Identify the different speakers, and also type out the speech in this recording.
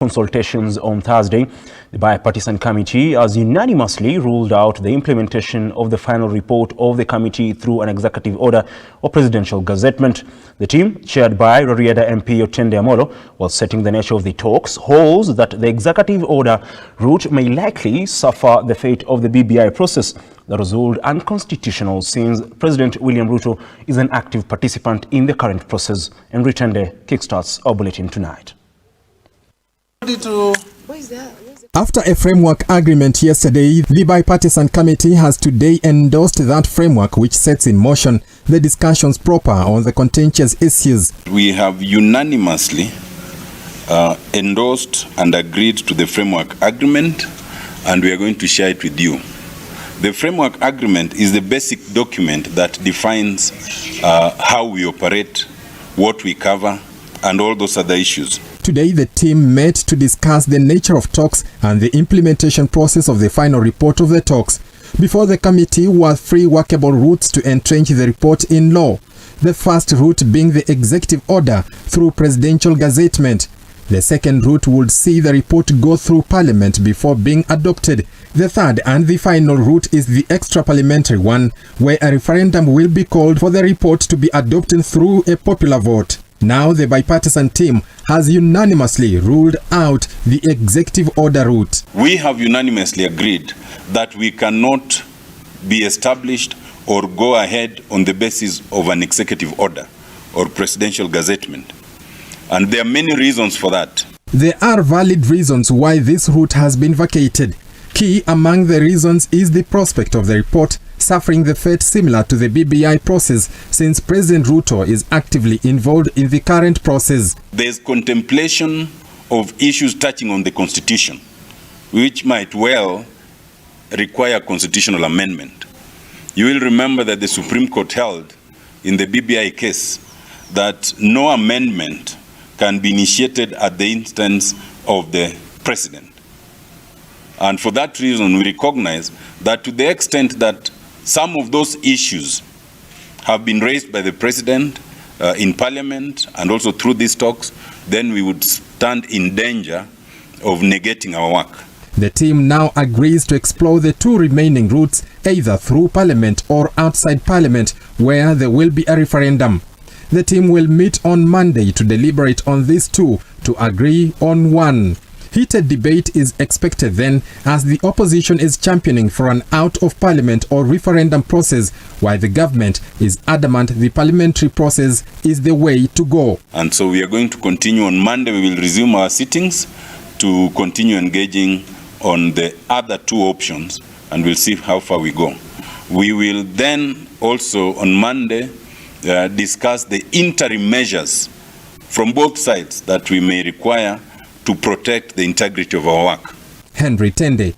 Speaker 1: Consultations on Thursday, the Bipartisan Committee has unanimously ruled out the implementation of the final report of the committee through an executive order or presidential gazettement. The team, chaired by Rarieda MP Otende Amolo, while setting the nature of the talks, holds that the executive order route may likely suffer the fate of the BBI process that was ruled unconstitutional since President William Ruto is an active participant in the current process. And Otende kickstarts our bulletin tonight.
Speaker 2: After a framework agreement yesterday, the Bipartisan Committee has today endorsed that framework, which sets in motion the discussions proper on the contentious issues.
Speaker 3: We have unanimously endorsed and agreed to the framework agreement, and we are going to share it with you. The framework agreement is the basic document that defines how we operate, what we cover, and all those other issues.
Speaker 2: Today, the team met to discuss the nature of talks and the implementation process of the final report of the talks. Before the committee were three workable routes to entrench the report in law. The first route being the executive order through presidential gazettement. The second route would see the report go through parliament before being adopted. The third and the final route is the extra-parliamentary one, where a referendum will be called for the report to be adopted through a popular vote. Now the bipartisan team has unanimously ruled out the executive order route.
Speaker 3: We have unanimously agreed that we cannot be established or go ahead on the basis of an executive order or presidential gazettement. And there are many reasons for that.
Speaker 2: There are valid reasons why this route has been vacated. Key among the reasons is the prospect of the report suffering the fate similar to the BBI process, since President Ruto is actively involved in the current process.
Speaker 3: There is contemplation of issues touching on the Constitution, which might well require constitutional amendment. You will remember that the Supreme Court held in the BBI case that no amendment can be initiated at the instance of the President. And for that reason, we recognize that to the extent that some of those issues have been raised by the President in Parliament and also through these talks, then we would stand in danger of negating our work.
Speaker 2: The team now agrees to explore the two remaining routes, either through Parliament or outside Parliament, where there will be a referendum. The team will meet on Monday to deliberate on these two to agree on one. Heated debate is expected then, as the opposition is championing for an out-of-parliament or referendum process, while the government is adamant the parliamentary process is the way to go.
Speaker 3: And so we are going to continue on Monday. We will resume our sittings to continue engaging on the other two options, and we'll see how far we go. We will then also on Monday discuss the interim measures from both sides that we may require to protect the integrity of our work.
Speaker 2: Henry Tende,